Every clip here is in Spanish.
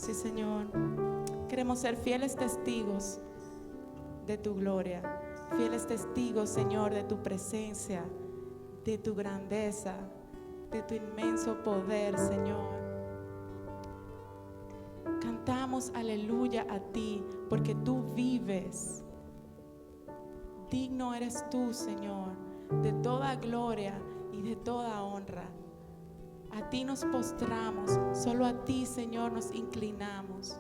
Sí, Señor. Queremos ser fieles testigos de tu gloria, fieles testigos, Señor, de tu presencia, de tu grandeza, de tu inmenso poder, Señor. Cantamos aleluya a ti, porque tú vives. Digno eres tú, Señor, de toda gloria y de toda honra. A ti nos postramos, solo a ti, Señor, nos inclinamos.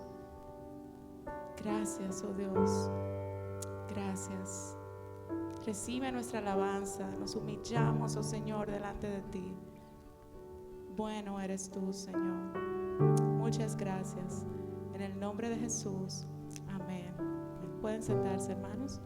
Gracias, oh Dios. Gracias. Recibe nuestra alabanza. Nos humillamos, oh Señor, delante de ti. Bueno eres tú, Señor. Muchas gracias. En el nombre de Jesús. Amén. ¿Pueden sentarse, hermanos?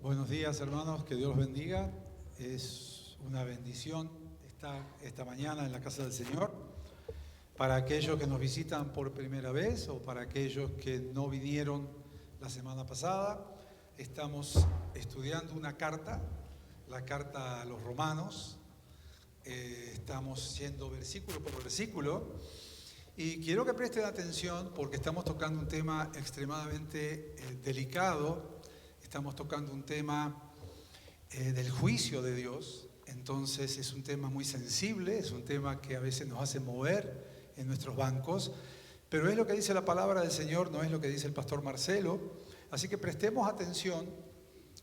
Buenos días, hermanos, que Dios los bendiga. Es una bendición estar esta mañana en la casa del Señor. Para aquellos que nos visitan por primera vez o para aquellos que no vinieron la semana pasada, estamos estudiando una carta, la carta a los Romanos. Estamos yendo versículo por versículo y quiero que presten atención porque estamos tocando un tema extremadamente delicado. Estamos tocando un tema del juicio de Dios, entonces es un tema muy sensible, es un tema que a veces nos hace mover en nuestros bancos, pero es lo que dice la palabra del Señor, no es lo que dice el pastor Marcelo, así que prestemos atención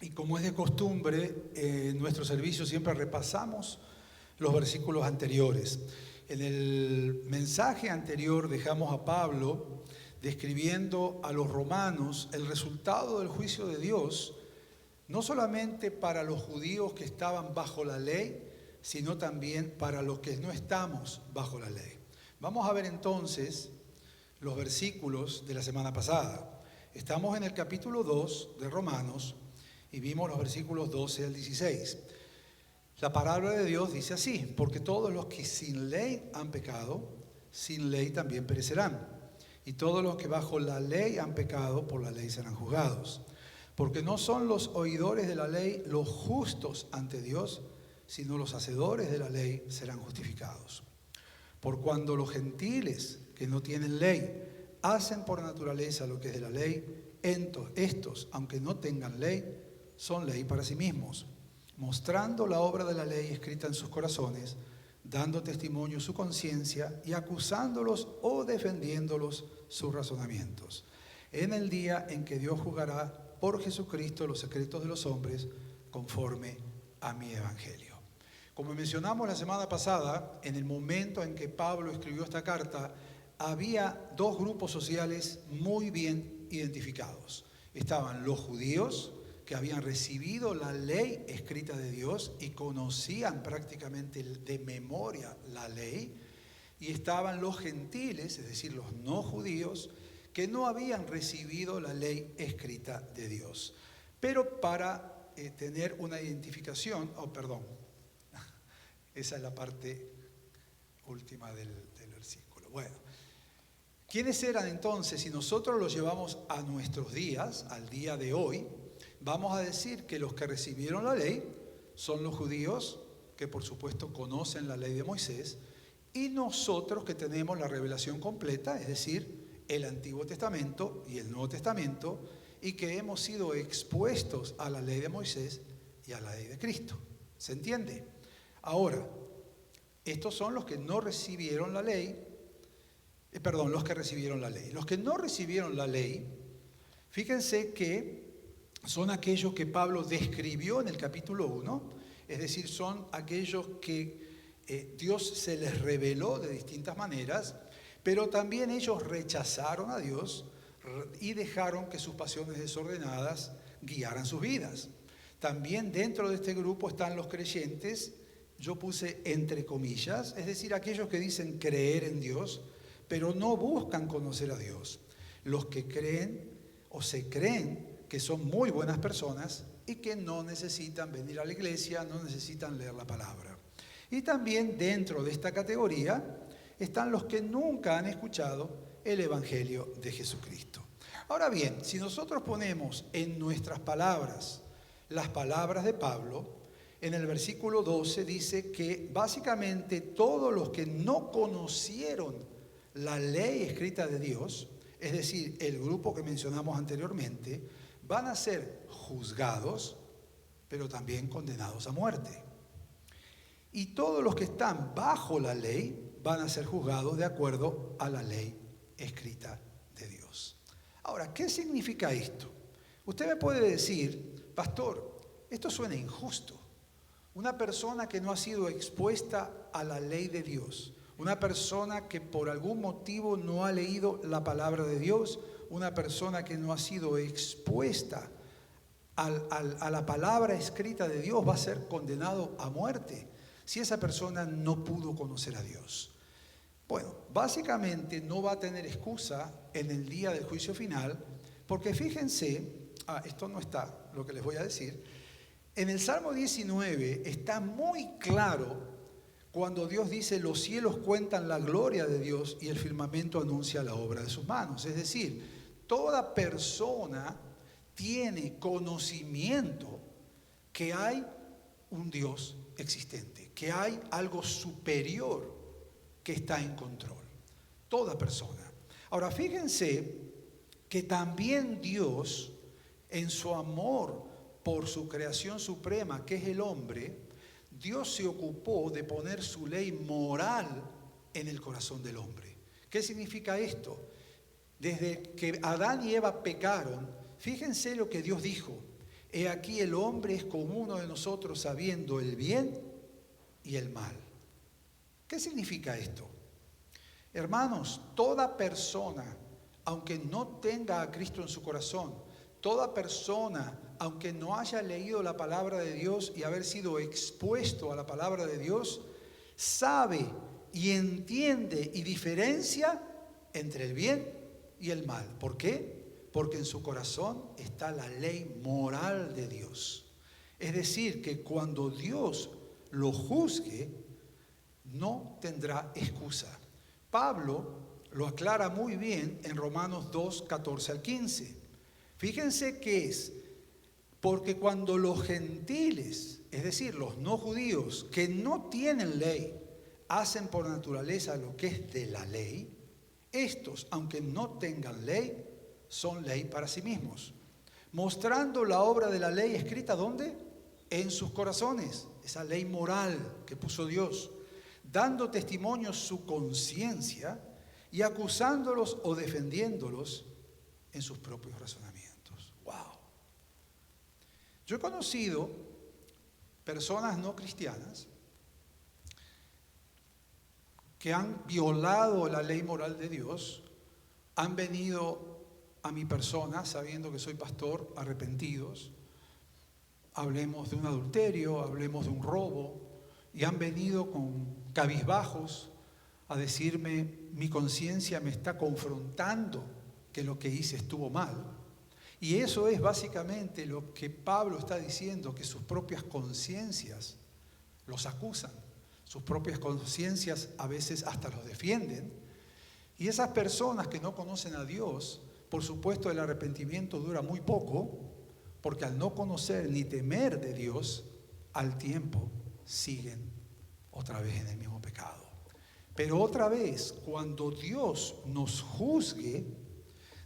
y como es de costumbre, en nuestro servicio siempre repasamos los versículos anteriores. En el mensaje anterior dejamos a Pablo describiendo a los romanos el resultado del juicio de Dios, no solamente para los judíos que estaban bajo la ley, sino también para los que no estamos bajo la ley. Vamos a ver entonces los versículos de la semana pasada. Estamos en el capítulo 2 de Romanos y vimos los versículos 12 al 16. La palabra de Dios dice así: porque todos los que sin ley han pecado, sin ley también perecerán. Y todos los que bajo la ley han pecado, por la ley serán juzgados. Porque no son los oidores de la ley los justos ante Dios, sino los hacedores de la ley serán justificados. Por cuando los gentiles que no tienen ley hacen por naturaleza lo que es de la ley, estos, aunque no tengan ley, son ley para sí mismos, mostrando la obra de la ley escrita en sus corazones, dando testimonio su conciencia y acusándolos o defendiéndolos sus razonamientos, en el día en que Dios juzgará por Jesucristo los secretos de los hombres conforme a mi evangelio. Como mencionamos la semana pasada, en el momento en que Pablo escribió esta carta, había dos grupos sociales muy bien identificados. Estaban los judíos, que habían recibido la ley escrita de Dios y conocían prácticamente de memoria la ley, y estaban los gentiles, es decir, los no judíos, que no habían recibido la ley escrita de Dios. Pero para tener una identificación, esa es la parte última del versículo. Bueno, ¿quiénes eran entonces? Si nosotros los llevamos a nuestros días, al día de hoy, vamos a decir que los que recibieron la ley son los judíos, que por supuesto conocen la ley de Moisés, y nosotros que tenemos la revelación completa, es decir, el Antiguo Testamento y el Nuevo Testamento, y que hemos sido expuestos a la ley de Moisés y a la ley de Cristo. ¿Se entiende? Ahora, estos son los que no recibieron la ley, los que recibieron la ley. Los que no recibieron la ley, fíjense que son aquellos que Pablo describió en el capítulo 1, es decir, son aquellos que Dios se les reveló de distintas maneras, pero también ellos rechazaron a Dios y dejaron que sus pasiones desordenadas guiaran sus vidas. También dentro de este grupo están los creyentes, yo puse entre comillas, es decir, aquellos que dicen creer en Dios, pero no buscan conocer a Dios. Los que creen o se creen que son muy buenas personas y que no necesitan venir a la iglesia, no necesitan leer la palabra. Y también dentro de esta categoría están los que nunca han escuchado el Evangelio de Jesucristo. Ahora bien, si nosotros ponemos en nuestras palabras las palabras de Pablo, en el versículo 12 dice que básicamente todos los que no conocieron la ley escrita de Dios, es decir, el grupo que mencionamos anteriormente, van a ser juzgados, pero también condenados a muerte. Y todos los que están bajo la ley van a ser juzgados de acuerdo a la ley escrita de Dios. Ahora, ¿qué significa esto? Usted me puede decir, pastor, esto suena injusto. Una persona que no ha sido expuesta a la ley de Dios, una persona que por algún motivo no ha leído la palabra de Dios, una persona que no ha sido expuesta a la palabra escrita de Dios va a ser condenado a muerte si esa persona no pudo conocer a Dios. Bueno, básicamente no va a tener excusa en el día del juicio final, porque fíjense, esto no está lo que les voy a decir, en el Salmo 19 está muy claro cuando Dios dice: los cielos cuentan la gloria de Dios y el firmamento anuncia la obra de sus manos. Es decir, toda persona tiene conocimiento que hay un Dios existente, que hay algo superior que está en control. Toda persona. Ahora fíjense que también Dios, en su amor por su creación suprema, que es el hombre, Dios se ocupó de poner su ley moral en el corazón del hombre. ¿Qué significa esto? Desde que Adán y Eva pecaron, fíjense lo que Dios dijo: he aquí el hombre es como uno de nosotros, sabiendo el bien y el mal. ¿Qué significa esto? Hermanos, toda persona, aunque no tenga a Cristo en su corazón, toda persona, aunque no haya leído la palabra de Dios y haber sido expuesto a la palabra de Dios, sabe y entiende y diferencia entre el bien y el mal. ¿Por qué? Porque en su corazón está la ley moral de Dios. Es decir, que cuando Dios lo juzgue, no tendrá excusa. Pablo lo aclara muy bien en Romanos 2, 14 al 15. Fíjense que es: porque cuando los gentiles, es decir, los no judíos, que no tienen ley, hacen por naturaleza lo que es de la ley, estos, aunque no tengan ley, son ley para sí mismos, mostrando la obra de la ley escrita, ¿dónde? En sus corazones, esa ley moral que puso Dios, dando testimonio su conciencia y acusándolos o defendiéndolos en sus propios razonamientos. ¡Wow! Yo he conocido personas no cristianas que han violado la ley moral de Dios, han venido a mi persona sabiendo que soy pastor, arrepentidos, hablemos de un adulterio, hablemos de un robo, y han venido con cabizbajos a decirme: mi conciencia me está confrontando que lo que hice estuvo mal. Y eso es básicamente lo que Pablo está diciendo, que sus propias conciencias los acusan, sus propias conciencias a veces hasta los defienden. Y esas personas que no conocen a Dios, por supuesto el arrepentimiento dura muy poco, porque al no conocer ni temer de Dios, al tiempo siguen otra vez en el mismo pecado. Pero otra vez, cuando Dios nos juzgue,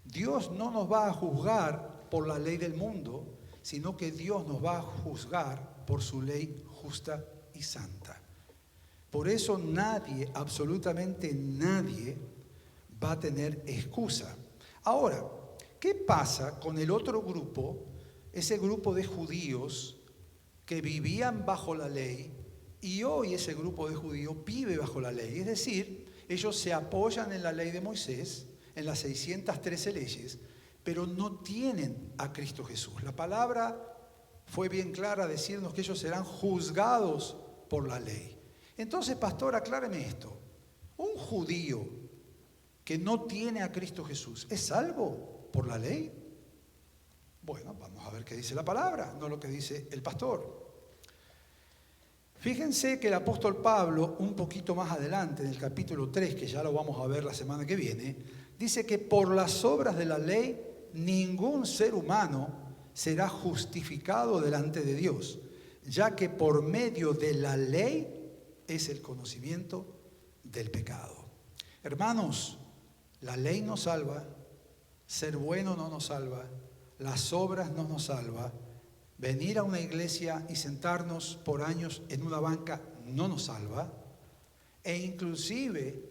Dios no nos va a juzgar por la ley del mundo, sino que Dios nos va a juzgar por su ley justa y santa. Por eso nadie, absolutamente nadie, va a tener excusa. Ahora, ¿qué pasa con el otro grupo, ese grupo de judíos que vivían bajo la ley, y hoy ese grupo de judíos vive bajo la ley? Es decir, ellos se apoyan en la ley de Moisés, en las 613 leyes, pero no tienen a Cristo Jesús. La palabra fue bien clara a decirnos que ellos serán juzgados por la ley. Entonces, pastor, acláreme esto. ¿Un judío que no tiene a Cristo Jesús es salvo por la ley? Bueno, vamos a ver qué dice la palabra, no lo que dice el pastor. Fíjense que el apóstol Pablo, un poquito más adelante, en el capítulo 3, que ya lo vamos a ver la semana que viene, dice que por las obras de la ley ningún ser humano será justificado delante de Dios, ya que por medio de la ley es el conocimiento del pecado. Hermanos, la ley nos salva, ser bueno no nos salva, las obras no nos salva, venir a una iglesia y sentarnos por años en una banca no nos salva, e inclusive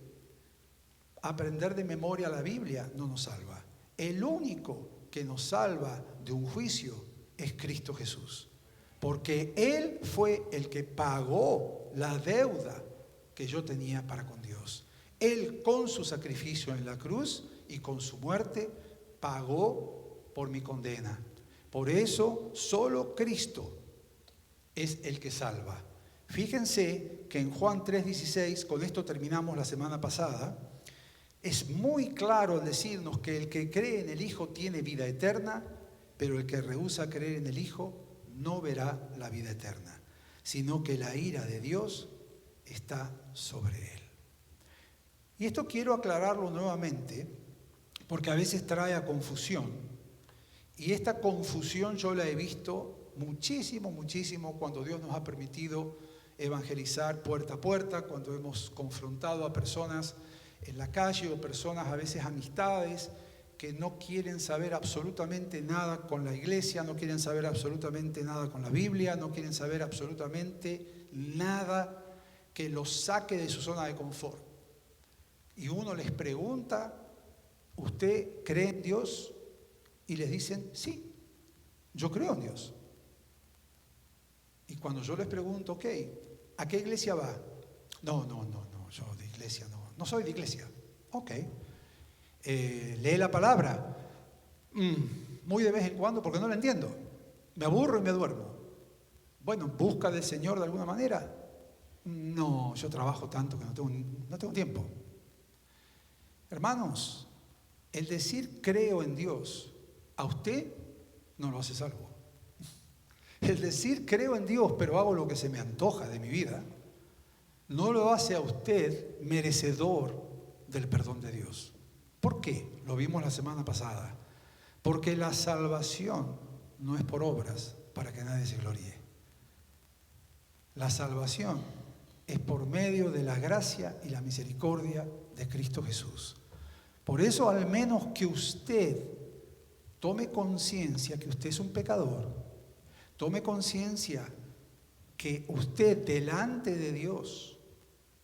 aprender de memoria la Biblia no nos salva. El único que nos salva de un juicio es Cristo Jesús, porque Él fue el que pagó la deuda que yo tenía para con Dios. Él, con su sacrificio en la cruz y con su muerte, pagó por mi condena. Por eso solo Cristo es el que salva. Fíjense que en Juan 3:16, con esto terminamos la semana pasada, es muy claro al decirnos que el que cree en el Hijo tiene vida eterna, pero el que rehúsa creer en el Hijo no verá la vida eterna, sino que la ira de Dios está sobre él. Y esto quiero aclararlo nuevamente, porque a veces trae a confusión. Y esta confusión yo la he visto muchísimo cuando Dios nos ha permitido evangelizar puerta a puerta, cuando hemos confrontado a personas en la calle o personas, a veces amistades, que no quieren saber absolutamente nada con la iglesia, no quieren saber absolutamente nada con la Biblia, no quieren saber absolutamente nada que los saque de su zona de confort. Y uno les pregunta, ¿usted cree en Dios? Y les dicen, sí, yo creo en Dios. Y cuando yo les pregunto, ok, ¿a qué iglesia va? No, yo de iglesia no soy de iglesia. Ok. ¿Lee la palabra? Muy de vez en cuando porque no la entiendo. Me aburro y me duermo. Bueno, ¿busca del Señor de alguna manera? No, yo trabajo tanto que no tengo tiempo. Hermanos, el decir creo en Dios a usted no lo hace salvo. El decir creo en Dios pero hago lo que se me antoja de mi vida no lo hace a usted merecedor del perdón de Dios. ¿Por qué? Lo vimos la semana pasada. Porque la salvación no es por obras para que nadie se gloríe. La salvación es por medio de la gracia y la misericordia de Cristo Jesús. Por eso, al menos que usted tome conciencia que usted es un pecador, tome conciencia que usted delante de Dios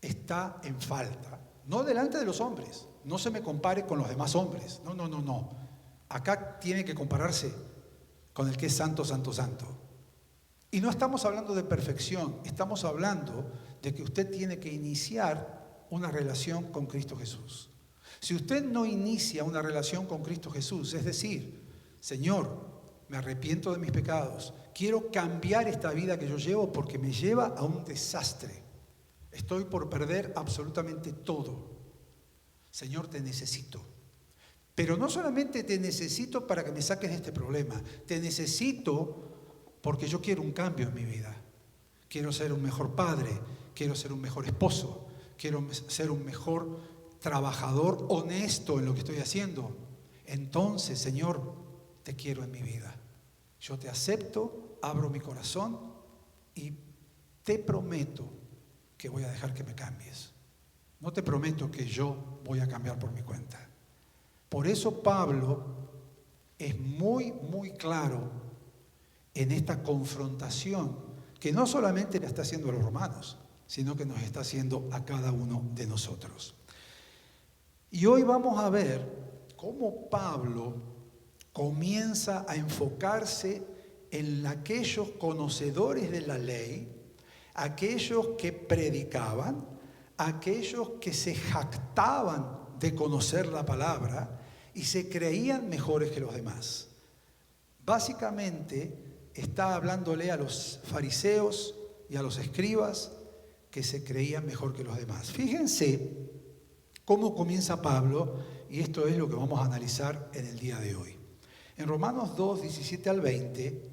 está en falta, no delante de los hombres, no se me compare con los demás hombres, no. Acá tiene que compararse con el que es santo. Y no estamos hablando de perfección, estamos hablando de que usted tiene que iniciar una relación con Cristo Jesús. Si usted no inicia una relación con Cristo Jesús, es decir, Señor, me arrepiento de mis pecados, quiero cambiar esta vida que yo llevo porque me lleva a un desastre, estoy por perder absolutamente todo. Señor, te necesito. Pero no solamente te necesito para que me saques de este problema, te necesito porque yo quiero un cambio en mi vida. Quiero ser un mejor padre, quiero ser un mejor esposo, quiero ser un mejor trabajador honesto en lo que estoy haciendo. Entonces, Señor, te quiero en mi vida. Yo te acepto, abro mi corazón y te prometo que voy a dejar que me cambies. No te prometo que yo voy a cambiar por mi cuenta. Por eso Pablo es muy claro en esta confrontación que no solamente le está haciendo a los romanos, sino que nos está haciendo a cada uno de nosotros. Y hoy vamos a ver cómo Pablo comienza a enfocarse en aquellos conocedores de la ley, aquellos que predicaban, aquellos que se jactaban de conocer la palabra y se creían mejores que los demás. Básicamente está hablándole a los fariseos y a los escribas que se creían mejor que los demás. Fíjense cómo comienza Pablo, y esto es lo que vamos a analizar en el día de hoy. En Romanos 2, 17 al 20,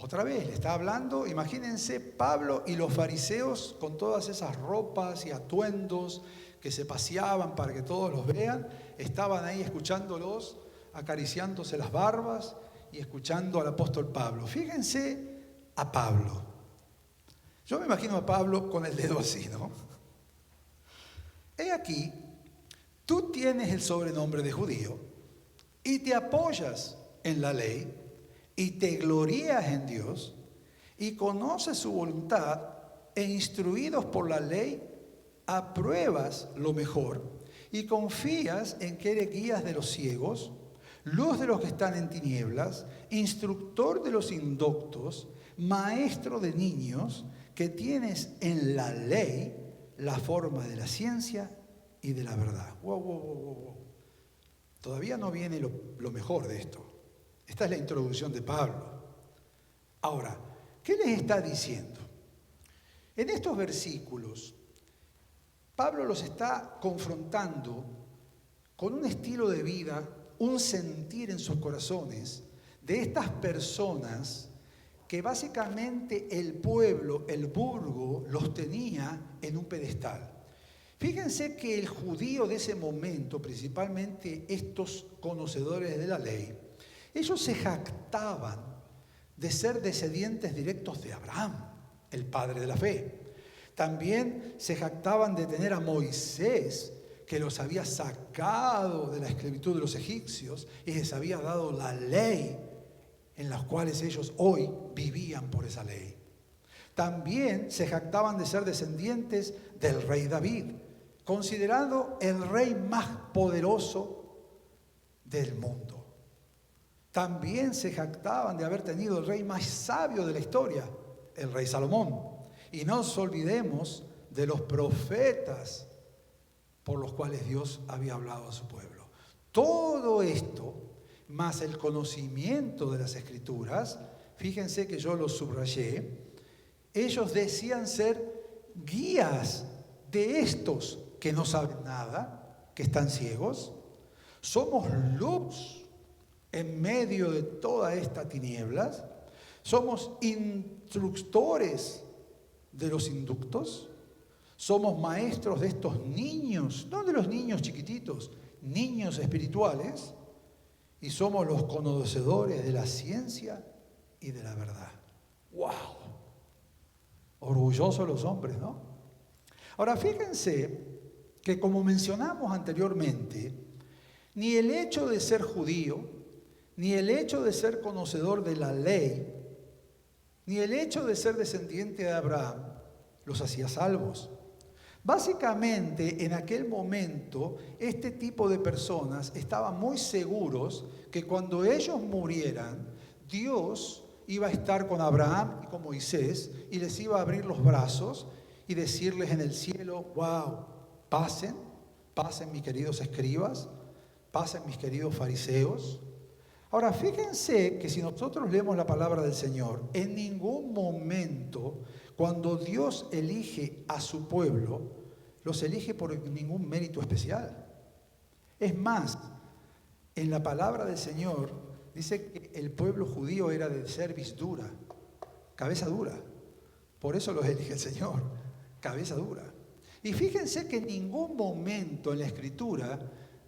Otra vez le está hablando, imagínense Pablo y los fariseos con todas esas ropas y atuendos que se paseaban para que todos los vean, estaban ahí escuchándolos, acariciándose las barbas y escuchando al apóstol Pablo. Fíjense a Pablo. Yo me imagino a Pablo con el dedo así, ¿no? He aquí, tú tienes el sobrenombre de judío y te apoyas en la ley y te glorías en Dios y conoces su voluntad e instruidos por la ley apruebas lo mejor y confías en que eres guías de los ciegos, luz de los que están en tinieblas, instructor de los indoctos, maestro de niños, que tienes en la ley la forma de la ciencia y de la verdad. Wow. Todavía no viene lo mejor de esto. Esta es la introducción de Pablo. Ahora, ¿qué les está diciendo? En estos versículos, Pablo los está confrontando con un estilo de vida, un sentir en sus corazones de estas personas que básicamente el pueblo, el burgo, los tenía en un pedestal. Fíjense que el judío de ese momento, principalmente estos conocedores de la ley, ellos se jactaban de ser descendientes directos de Abraham, el padre de la fe. También se jactaban de tener a Moisés, que los había sacado de la esclavitud de los egipcios y les había dado la ley en las cuales ellos hoy vivían por esa ley. También se jactaban de ser descendientes del rey David, considerado el rey más poderoso del mundo. También se jactaban de haber tenido el rey más sabio de la historia, el rey Salomón. Y no nos olvidemos de los profetas por los cuales Dios había hablado a su pueblo. Todo esto, más el conocimiento de las Escrituras, fíjense que yo lo subrayé, ellos decían ser guías de estos que no saben nada, que están ciegos. Somos luz en medio de toda esta tinieblas. Somos instructores de los inductos. Somos maestros de estos niños, no de los niños chiquititos, niños espirituales. Y somos los conocedores de la ciencia y de la verdad. ¡Wow! Orgullosos los hombres, ¿no? Ahora fíjense que, como mencionamos anteriormente, ni el hecho de ser judío, ni el hecho de ser conocedor de la ley, ni el hecho de ser descendiente de Abraham los hacía salvos. Básicamente, en aquel momento, este tipo de personas estaban muy seguros que cuando ellos murieran, Dios iba a estar con Abraham y con Moisés y les iba a abrir los brazos y decirles en el cielo: wow, pasen mis queridos escribas, pasen mis queridos fariseos. Ahora, fíjense que si nosotros leemos la palabra del Señor, en ningún momento, cuando Dios elige a su pueblo, los elige por ningún mérito especial. Es más, en la palabra del Señor dice que el pueblo judío era de cerviz dura, cabeza dura. Por eso los elige el Señor, cabeza dura. Y fíjense que en ningún momento en la Escritura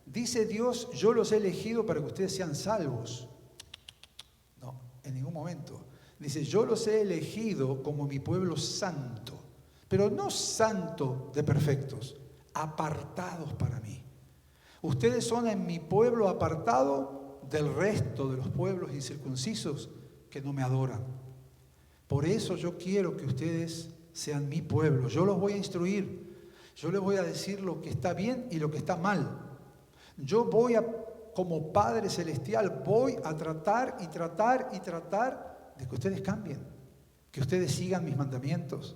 dice Dios: yo los he elegido para que ustedes sean salvos. No, en ningún momento. Dice: yo los he elegido como mi pueblo santo, pero no santo de perfectos, apartados para mí. Ustedes son en mi pueblo apartado del resto de los pueblos incircuncisos que no me adoran. Por eso yo quiero que ustedes sean mi pueblo. Yo los voy a instruir. Yo les voy a decir lo que está bien y lo que está mal. Yo voy a, como Padre Celestial, voy a tratar de que ustedes cambien, que ustedes sigan mis mandamientos,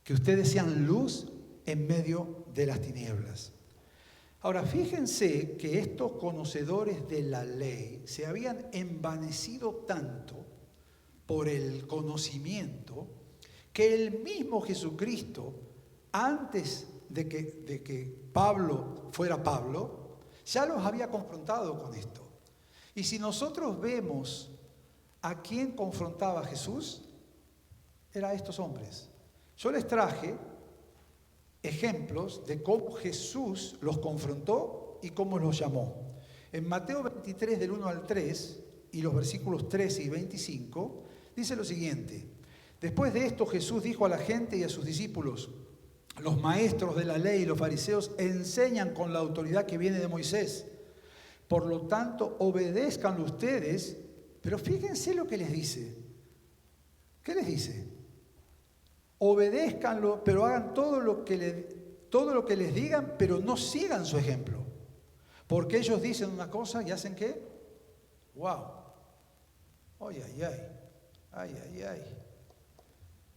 que ustedes sean luz en medio de las tinieblas. Ahora, fíjense que estos conocedores de la ley se habían envanecido tanto por el conocimiento que el mismo Jesucristo, antes de que Pablo fuera Pablo, ya los había confrontado con esto. Y si nosotros vemos ¿A quién confrontaba Jesús? Era a estos hombres. Yo les traje ejemplos de cómo Jesús los confrontó y cómo los llamó. En Mateo 23, del 1 al 3, y los versículos 13 y 25, dice lo siguiente. Después de esto Jesús dijo a la gente y a sus discípulos: los maestros de la ley y los fariseos enseñan con la autoridad que viene de Moisés. Por lo tanto, obedézcanlo ustedes, pero fíjense lo que les dice. ¿Qué les dice? Obedézcanlo, pero hagan todo lo que les digan, pero no sigan su ejemplo. Porque ellos dicen una cosa y hacen ¿qué? ¡Wow! ¡Ay, ay, ay! ¡Ay, ay, ay!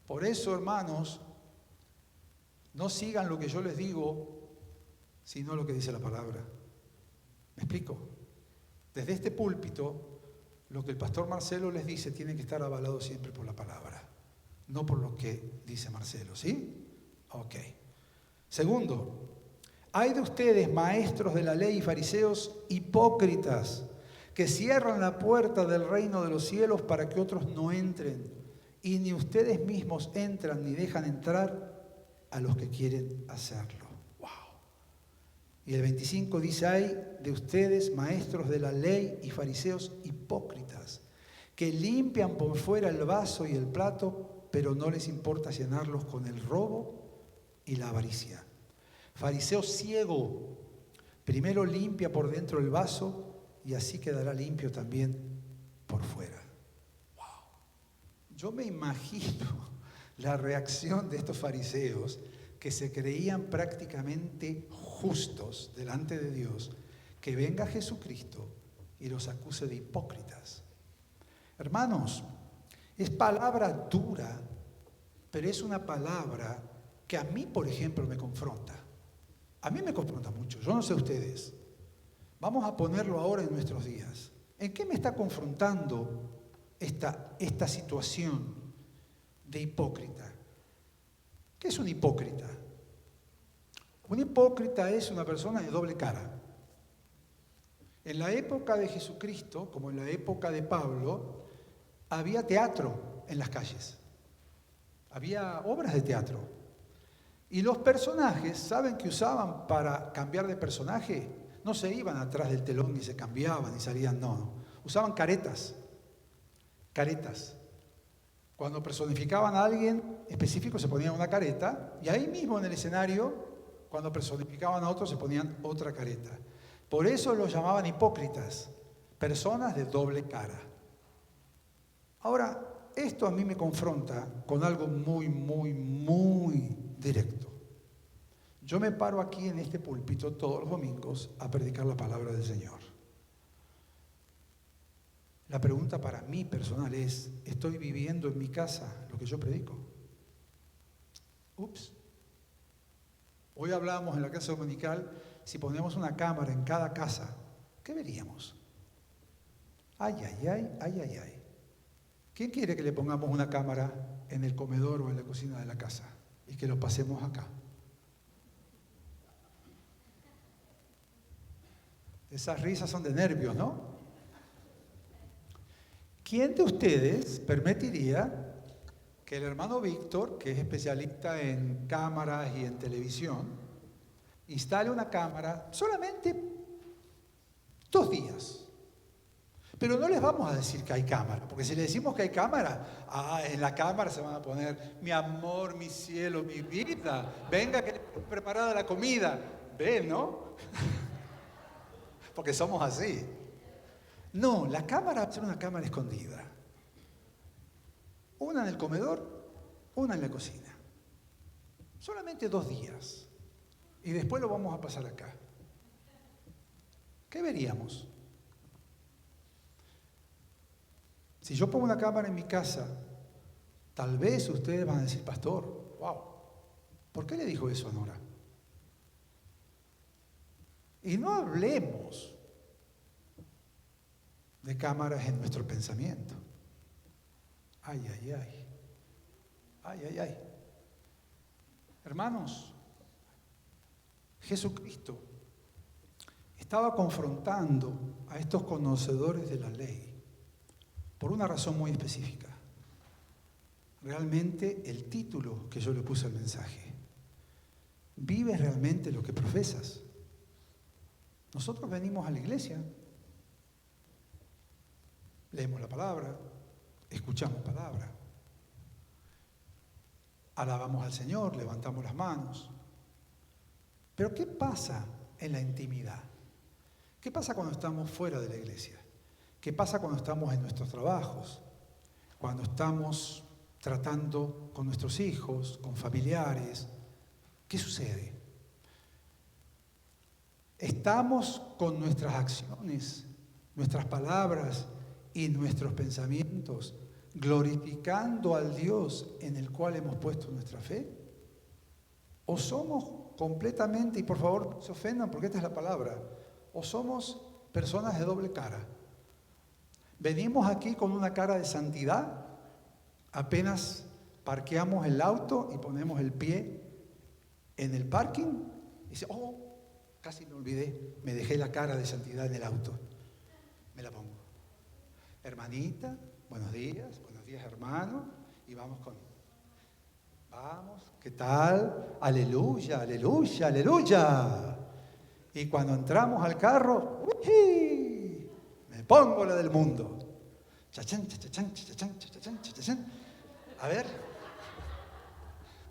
Por eso, hermanos, no sigan lo que yo les digo, sino lo que dice la palabra. ¿Me explico? Desde este púlpito, lo que el pastor Marcelo les dice tiene que estar avalado siempre por la palabra, no por lo que dice Marcelo, ¿sí? Ok. Segundo, hay de ustedes, maestros de la ley y fariseos hipócritas, que cierran la puerta del reino de los cielos para que otros no entren, y ni ustedes mismos entran ni dejan entrar a los que quieren hacerlo. ¡Wow! Y el 25 dice: hay de ustedes, maestros de la ley y fariseos hipócritas, que limpian por fuera el vaso y el plato, pero no les importa llenarlos con el robo y la avaricia. Fariseo ciego, primero limpia por dentro el vaso y así quedará limpio también por fuera. ¡Wow! Yo me imagino la reacción de estos fariseos que se creían prácticamente justos delante de Dios, que venga Jesucristo y los acuse de hipócritas. Hermanos, es palabra dura, pero es una palabra que a mí, por ejemplo, me confronta. A mí me confronta mucho, yo no sé ustedes. Vamos a ponerlo ahora en nuestros días. ¿En qué me está confrontando esta situación de hipócrita? ¿Qué es un hipócrita? Un hipócrita es una persona de doble cara. En la época de Jesucristo, como en la época de Pablo, había teatro en las calles. Había obras de teatro. Y los personajes, ¿saben qué usaban para cambiar de personaje? No se iban atrás del telón ni se cambiaban ni salían, no. Usaban caretas. Caretas. Cuando personificaban a alguien específico se ponían una careta y ahí mismo en el escenario, cuando personificaban a otro se ponían otra careta. Por eso los llamaban hipócritas, personas de doble cara. Ahora, esto a mí me confronta con algo muy, muy, muy directo. Yo me paro aquí en este púlpito todos los domingos a predicar la palabra del Señor. La pregunta para mí personal es: ¿estoy viviendo en mi casa lo que yo predico? Ups. Hoy hablábamos en la casa dominical, si ponemos una cámara en cada casa, ¿qué veríamos? Ay, ay, ay, ay, ay, ay. ¿Quién quiere que le pongamos una cámara en el comedor o en la cocina de la casa y que lo pasemos acá? Esas risas son de nervios, ¿no? ¿Quién de ustedes permitiría que el hermano Víctor, que es especialista en cámaras y en televisión, instale una cámara solamente 2 días? Pero no les vamos a decir que hay cámara, porque si le decimos que hay cámara, en la cámara se van a poner: mi amor, mi cielo, mi vida, venga que le he preparado la comida. ¿Ven, no? Porque somos así. No, la cámara va a ser una cámara escondida. Una en el comedor, una en la cocina. Solamente 2 días. Y después lo vamos a pasar acá. ¿Qué veríamos? Si yo pongo una cámara en mi casa, tal vez ustedes van a decir: pastor, wow, ¿por qué le dijo eso a Nora? Y no hablemos de cámaras en nuestro pensamiento. Ay, ay, ay. Ay, ay, ay. Hermanos, Jesucristo estaba confrontando a estos conocedores de la ley. por una razón muy específica. Realmente el título que yo le puse al mensaje: ¿vives realmente lo que profesas? Nosotros venimos a la iglesia, leemos la palabra, escuchamos palabra, alabamos al Señor, levantamos las manos. Pero ¿qué pasa en la intimidad? ¿Qué pasa cuando estamos fuera de la iglesia? ¿Qué pasa cuando estamos en nuestros trabajos? Cuando estamos tratando con nuestros hijos, con familiares. ¿Qué sucede? Estamos con nuestras acciones, nuestras palabras y nuestros pensamientos glorificando al Dios en el cual hemos puesto nuestra fe. ¿O somos completamente, y por favor no se ofendan porque esta es la palabra, o somos personas de doble cara? Venimos aquí con una cara de santidad, apenas parqueamos el auto y ponemos el pie en el parking, y dice, oh, casi me olvidé, me dejé la cara de santidad en el auto. Me la pongo. Hermanita, buenos días hermano, y vamos, ¿qué tal? Aleluya, aleluya, aleluya. Y cuando entramos al carro, ¡uy! Me pongo la del mundo. Chachán, chachán, chachán, chachán, chachán. A ver,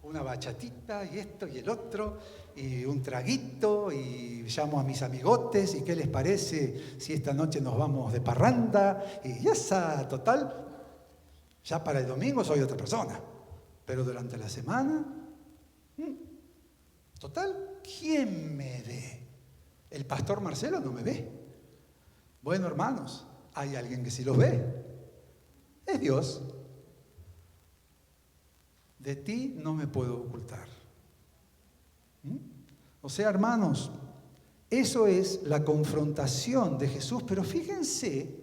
una bachatita y esto y el otro, y un traguito, y llamo a mis amigotes, y qué les parece si esta noche nos vamos de parranda, y ya está, total, ya para el domingo soy otra persona, pero durante la semana, total, ¿quién me ve? El pastor Marcelo no me ve. Bueno, hermanos, hay alguien que sí los ve, es Dios. De ti no me puedo ocultar. O sea, hermanos, eso es la confrontación de Jesús. Pero fíjense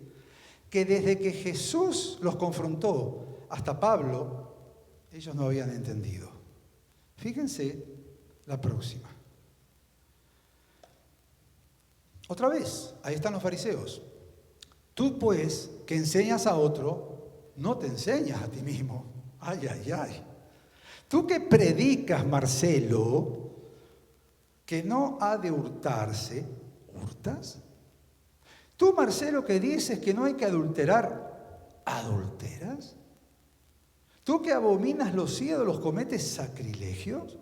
que desde que Jesús los confrontó hasta Pablo, ellos no habían entendido. Fíjense la próxima. Otra vez, ahí están los fariseos. Tú pues, que enseñas a otro, no te enseñas a ti mismo. Ay, ay, ay. Tú que predicas, Marcelo, que no ha de hurtarse, ¿hurtas? Tú, Marcelo, que dices que no hay que adulterar, ¿adulteras? Tú que abominas los ídolos, ¿cometes sacrilegios?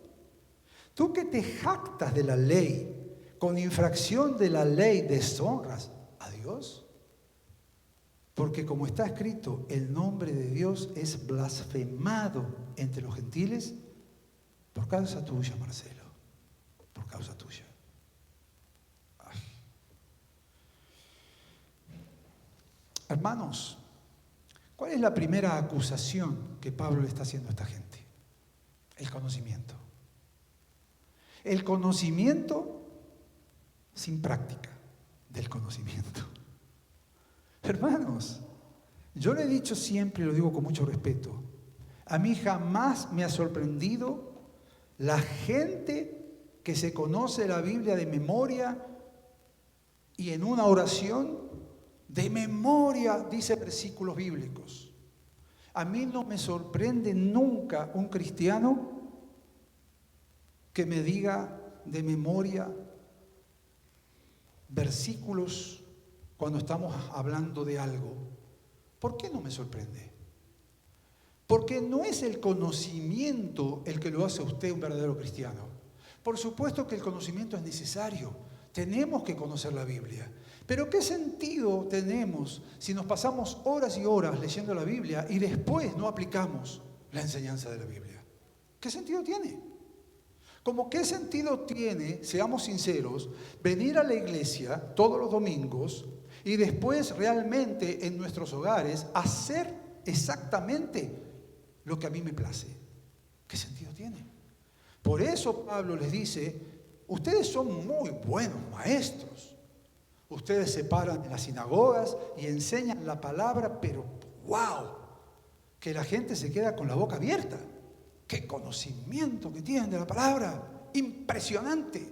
Tú que te jactas de la ley, con infracción de la ley deshonras a Dios. Porque como está escrito, el nombre de Dios es blasfemado entre los gentiles por causa tuya, Marcelo, por causa tuya. Ay. Hermanos, ¿cuál es la primera acusación que Pablo le está haciendo a esta gente? El conocimiento. El conocimiento sin práctica del conocimiento. Hermanos, yo le he dicho siempre y lo digo con mucho respeto, a mí jamás me ha sorprendido la gente que se conoce la Biblia de memoria y en una oración de memoria dice versículos bíblicos. A mí no me sorprende nunca un cristiano que me diga de memoria versículos cuando estamos hablando de algo. ¿Por qué no me sorprende? Porque no es el conocimiento el que lo hace a usted un verdadero cristiano. Por supuesto que el conocimiento es necesario. Tenemos que conocer la Biblia. Pero ¿qué sentido tenemos si nos pasamos horas y horas leyendo la Biblia y después no aplicamos la enseñanza de la Biblia? ¿Qué sentido tiene? Como qué sentido tiene, seamos sinceros, venir a la iglesia todos los domingos y después realmente en nuestros hogares hacer exactamente lo que a mí me place? ¿Qué sentido tiene? Por eso Pablo les dice, ustedes son muy buenos maestros. Ustedes se paran en las sinagogas y enseñan la palabra, pero ¡wow! Que la gente se queda con la boca abierta. ¡Qué conocimiento que tienen de la palabra! ¡Impresionante!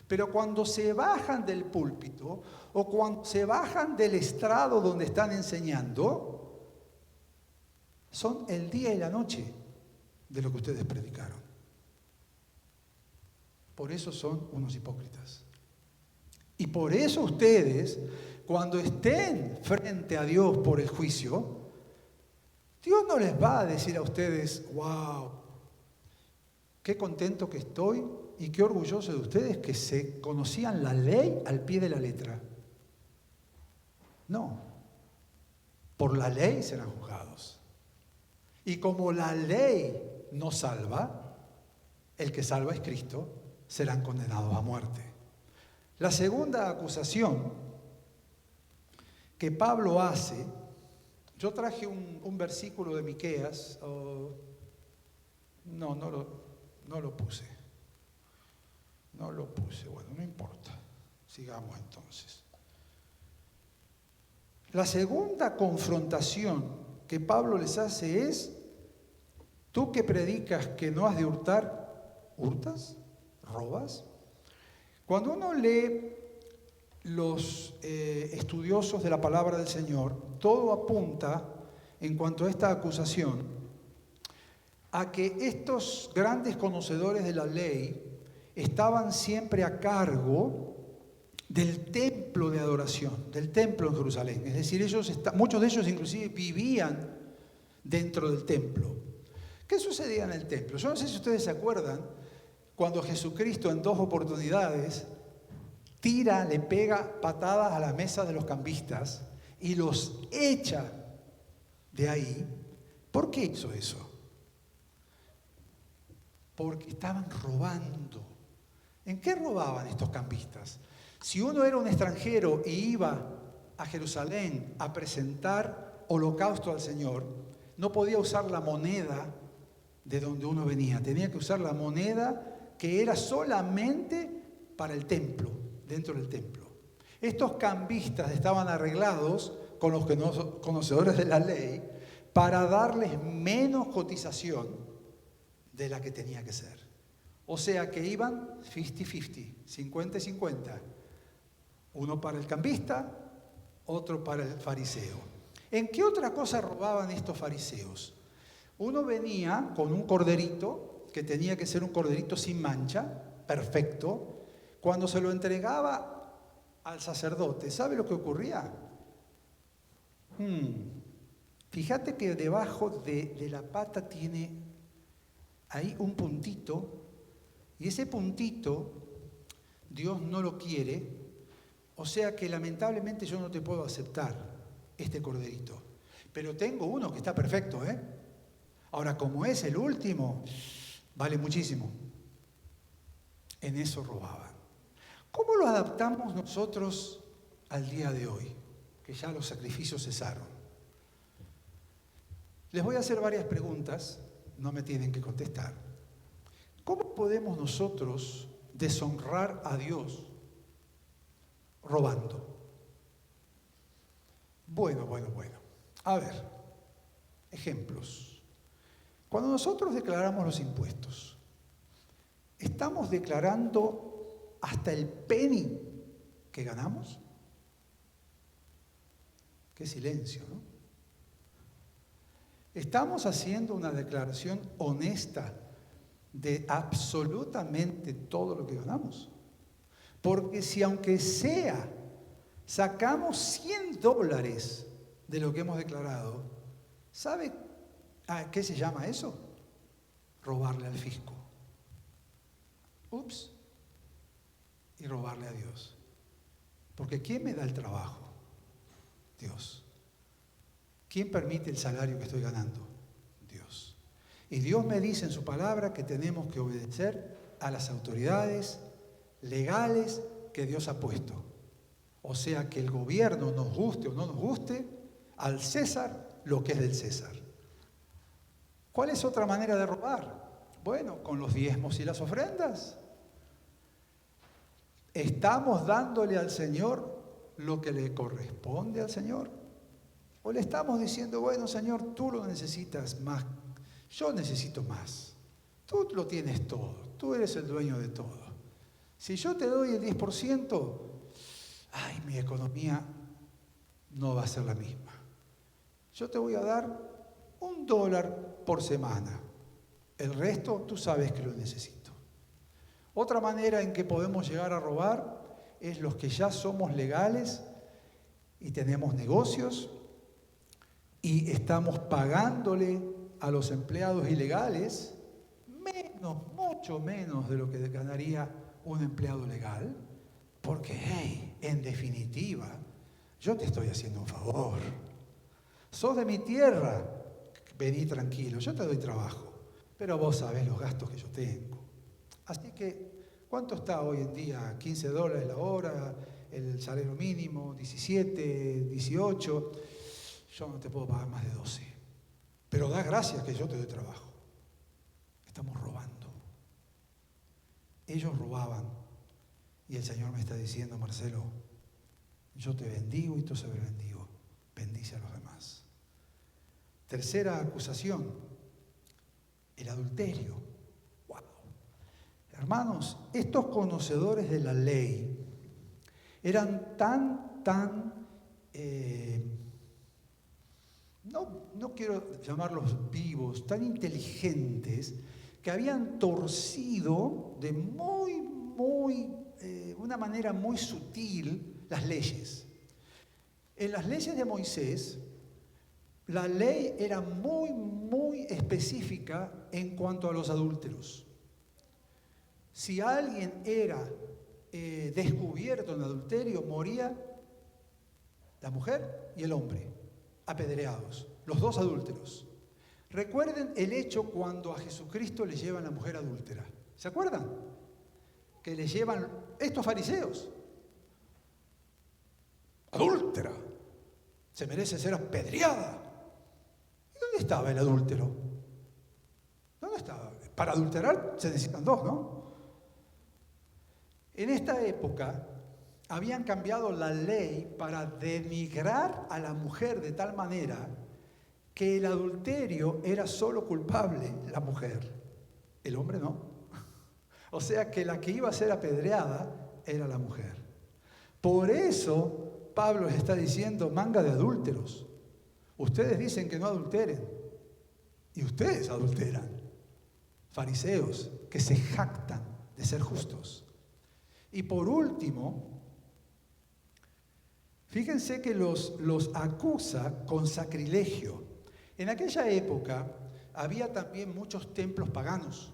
Pero cuando se bajan del púlpito o cuando se bajan del estrado donde están enseñando, son el día y la noche de lo que ustedes predicaron. Por eso son unos hipócritas. Y por eso ustedes, cuando estén frente a Dios por el juicio, Dios no les va a decir a ustedes, wow, qué contento que estoy y qué orgulloso de ustedes que se conocían la ley al pie de la letra. No, por la ley serán juzgados. Y como la ley no salva, el que salva es Cristo, serán condenados a muerte. La segunda acusación que Pablo hace, yo traje un versículo de Miqueas, no lo puse, bueno, no importa, sigamos entonces. La segunda confrontación que Pablo les hace es, tú que predicas que no has de hurtar, ¿hurtas? ¿Robas? Cuando uno lee los estudiosos de la palabra del Señor, todo apunta, en cuanto a esta acusación, a que estos grandes conocedores de la ley estaban siempre a cargo del templo de adoración, del templo en Jerusalén. Es decir, muchos de ellos inclusive vivían dentro del templo. ¿Qué sucedía en el templo? Yo no sé si ustedes se acuerdan cuando Jesucristo en 2 oportunidades le pega patadas a la mesa de los cambistas y los echa de ahí. ¿Por qué hizo eso? Porque estaban robando. ¿En qué robaban estos cambistas? Si uno era un extranjero y iba a Jerusalén a presentar holocausto al Señor, no podía usar la moneda de donde uno venía. Tenía que usar la moneda que era solamente para el templo, dentro del templo. Estos cambistas estaban arreglados con los conocedores de la ley para darles menos cotización de la que tenía que ser. O sea que iban 50-50, 50-50. Uno para el cambista, otro para el fariseo. ¿En qué otra cosa robaban estos fariseos? Uno venía con un corderito, que tenía que ser un corderito sin mancha, perfecto. Cuando se lo entregaba al sacerdote, ¿sabe lo que ocurría? Fíjate que debajo de la pata tiene ahí un puntito, y ese puntito Dios no lo quiere, o sea que lamentablemente yo no te puedo aceptar este corderito. Pero tengo uno que está perfecto, ¿eh? Ahora, como es el último, vale muchísimo. En eso robaban. ¿Cómo lo adaptamos nosotros al día de hoy? Que ya los sacrificios cesaron. Les voy a hacer varias preguntas, no me tienen que contestar. ¿Cómo podemos nosotros deshonrar a Dios robando? Bueno. A ver, ejemplos. Cuando nosotros declaramos los impuestos, ¿estamos declarando hasta el penny que ganamos? Qué silencio, ¿no? ¿Estamos haciendo una declaración honesta de absolutamente todo lo que ganamos? Porque si aunque sea, sacamos $100 de lo que hemos declarado, ¿sabe a qué se llama eso? Robarle al fisco. Ups. Y robarle a Dios. Porque ¿quién me da el trabajo? Dios. ¿Quién permite el salario que estoy ganando? Dios. Y Dios me dice en su palabra que tenemos que obedecer a las autoridades legales que Dios ha puesto. O sea que el gobierno, nos guste o no nos guste, al César lo que es del César. ¿Cuál es otra manera de robar? Bueno, con los diezmos y las ofrendas. ¿Estamos dándole al Señor lo que le corresponde al Señor? ¿O le estamos diciendo, bueno, Señor, tú lo necesitas más, yo necesito más? Tú lo tienes todo, tú eres el dueño de todo. Si yo te doy el 10%, mi economía no va a ser la misma. Yo te voy a dar $1 por semana. El resto tú sabes que lo necesito. Otra manera en que podemos llegar a robar es los que ya somos legales y tenemos negocios y estamos pagándole a los empleados ilegales menos, mucho menos de lo que ganaría un empleado legal, porque, hey, en definitiva, yo te estoy haciendo un favor. Sos de mi tierra, vení tranquilo, yo te doy trabajo, pero vos sabés los gastos que yo tengo. Así que, ¿cuánto está hoy en día? $15 la hora, el salario mínimo, 17, 18. Yo no te puedo pagar más de 12. Pero da gracias que yo te doy trabajo. Estamos robando. Ellos robaban. Y el Señor me está diciendo, Marcelo, yo te bendigo y tú se me bendigo. Bendice a los demás. Tercera acusación, el adulterio. Wow. Hermanos, estos conocedores de la ley eran no quiero llamarlos vivos, tan inteligentes, que habían torcido de una manera muy sutil las leyes. En las leyes de Moisés, la ley era muy específica en cuanto a los adúlteros. Si alguien era descubierto en adulterio, moría la mujer y el hombre, apedreados, los dos adúlteros. Recuerden el hecho cuando a Jesucristo le llevan a la mujer adúltera. ¿Se acuerdan? Que le llevan estos fariseos. Adúltera. Se merece ser apedreada. ¿Y dónde estaba el adúltero? ¿Dónde estaba? Para adulterar se necesitan dos, ¿no? En esta época habían cambiado la ley para denigrar a la mujer de tal manera que el adulterio era solo culpable la mujer, el hombre no. O sea que la que iba a ser apedreada era la mujer. Por eso Pablo les está diciendo, manga de adúlteros. Ustedes dicen que no adulteren y ustedes adulteran. Fariseos que se jactan de ser justos. Y por último, fíjense que los acusa con sacrilegio. En aquella época había también muchos templos paganos.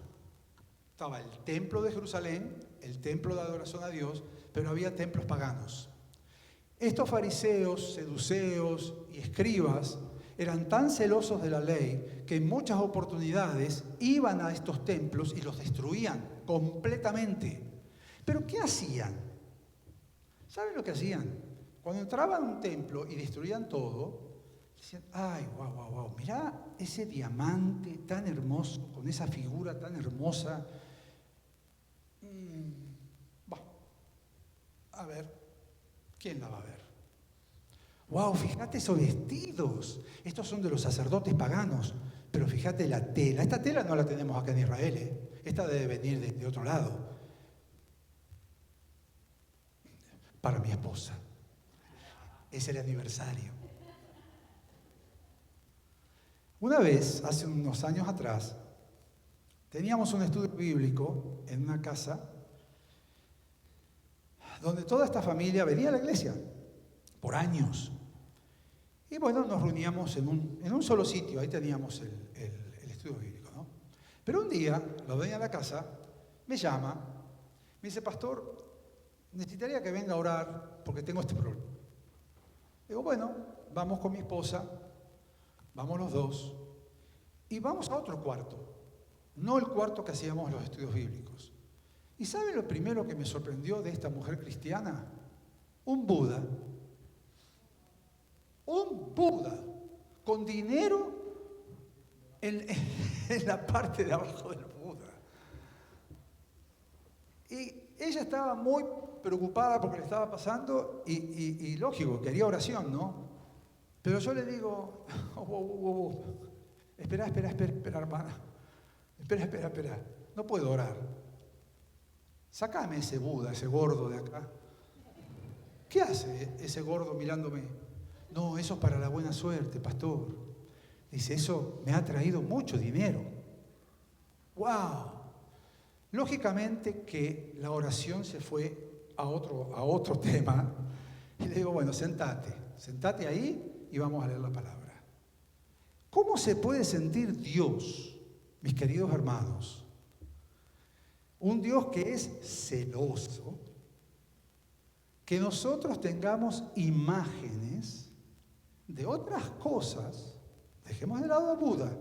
Estaba el templo de Jerusalén, el templo de adoración a Dios, pero había templos paganos. Estos fariseos, seduceos y escribas eran tan celosos de la ley que en muchas oportunidades iban a estos templos y los destruían completamente. ¿Pero qué hacían? ¿Saben lo que hacían? Cuando entraban a un templo y destruían todo, decían, ay, wow, mirá ese diamante tan hermoso, con esa figura tan hermosa. A ver, ¿quién la va a ver? Wow, fíjate esos vestidos. Estos son de los sacerdotes paganos. Pero fíjate la tela. Esta tela no la tenemos acá en Israel, ¿eh? Esta debe venir de otro lado. Para mi esposa. Es el aniversario. Una vez, hace unos años atrás, teníamos un estudio bíblico en una casa donde toda esta familia venía a la iglesia por años. Y bueno, nos reuníamos en un solo sitio, ahí teníamos el estudio bíblico, ¿no? Pero un día, la dueña de la casa me llama, me dice, pastor, necesitaría que venga a orar porque tengo este problema. Digo, bueno, vamos con mi esposa, vamos los dos, y vamos a otro cuarto, no el cuarto que hacíamos los estudios bíblicos. ¿Y saben lo primero que me sorprendió de esta mujer cristiana? Un Buda con dinero en la parte de abajo del Buda. Y ella estaba muy preocupada porque le estaba pasando y lógico, quería oración, ¿no? Pero yo le digo, espera, hermana. Espera. No puedo orar. Sácame ese Buda, ese gordo de acá. ¿Qué hace ese gordo mirándome? No, eso es para la buena suerte, pastor. Dice, eso me ha traído mucho dinero. ¡Wow! Lógicamente que la oración se fue a otro tema. Y le digo, bueno, sentate ahí y vamos a leer la palabra. ¿Cómo se puede sentir Dios, mis queridos hermanos? Un Dios que es celoso, que nosotros tengamos imágenes de otras cosas, dejemos de lado a Buda,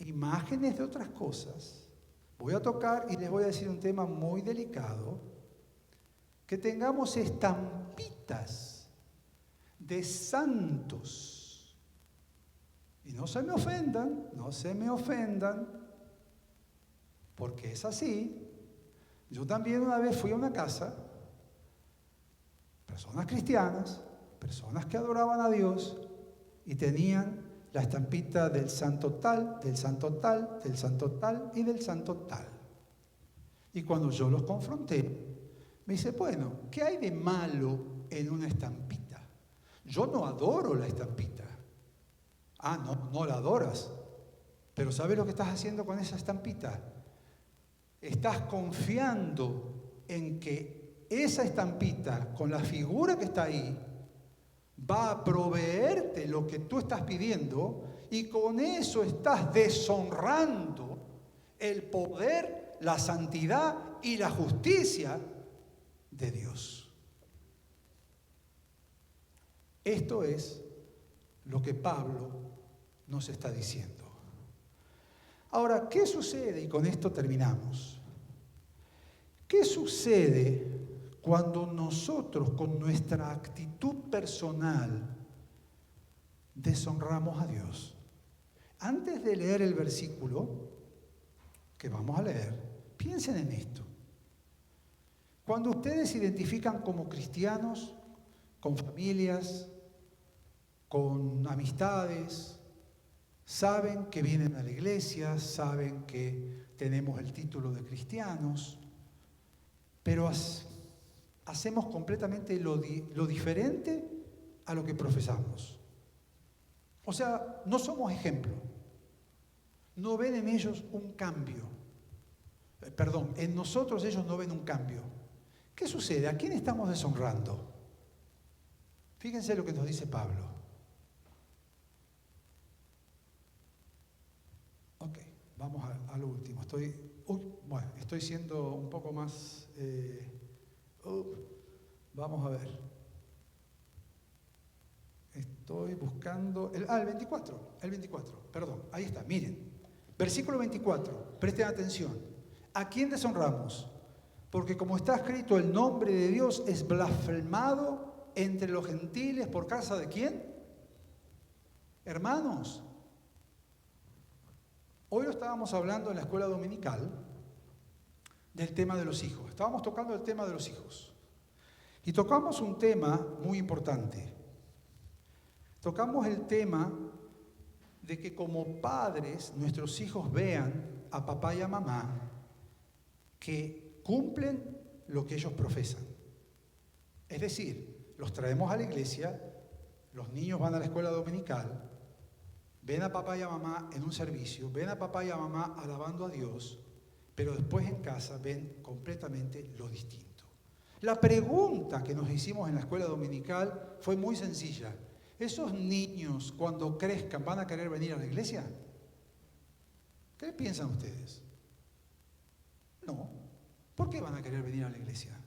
imágenes de otras cosas. Voy a tocar y les voy a decir un tema muy delicado, que tengamos estampitas de santos. Y no se me ofendan, porque es así. Yo también una vez fui a una casa, personas cristianas, personas que adoraban a Dios, y tenían la estampita del santo tal, del santo tal, del santo tal y del santo tal. Y cuando yo los confronté, me dice, bueno, ¿qué hay de malo en una estampita? Yo no adoro la estampita. Ah, no la adoras. Pero ¿sabes lo que estás haciendo con esa estampita? Estás confiando en que esa estampita, con la figura que está ahí, va a proveerte lo que tú estás pidiendo, y con eso estás deshonrando el poder, la santidad y la justicia de Dios. Esto es lo que Pablo nos está diciendo. Ahora, ¿qué sucede? Y con esto terminamos. ¿Qué sucede cuando nosotros, con nuestra actitud personal, deshonramos a Dios? Antes de leer el versículo que vamos a leer, piensen en esto. Cuando ustedes se identifican como cristianos, con familias, con amistades, saben que vienen a la iglesia, saben que tenemos el título de cristianos, pero hacemos completamente lo diferente a lo que profesamos. O sea, no somos ejemplo. No ven en ellos un cambio. En nosotros ellos no ven un cambio. ¿Qué sucede? ¿A quién estamos deshonrando? Fíjense lo que nos dice Pablo. Ok, vamos a lo último. Estoy siendo un poco más... vamos a ver. Estoy buscando... el 24, perdón, ahí está, miren. Versículo 24, presten atención. ¿A quién deshonramos? Porque como está escrito, el nombre de Dios es blasfemado entre los gentiles por causa de ¿quién? Hermanos, hoy lo estábamos hablando en la escuela dominical del tema de los hijos. Estábamos tocando el tema de los hijos. Y tocamos un tema muy importante. Tocamos el tema de que como padres nuestros hijos vean a papá y a mamá que cumplen lo que ellos profesan. Es decir, los traemos a la iglesia, los niños van a la escuela dominical, ven a papá y a mamá en un servicio, ven a papá y a mamá alabando a Dios, pero después en casa ven completamente lo distinto. La pregunta que nos hicimos en la escuela dominical fue muy sencilla. ¿Esos niños cuando crezcan van a querer venir a la iglesia? ¿Qué piensan ustedes? No. ¿Por qué van a querer venir a la iglesia?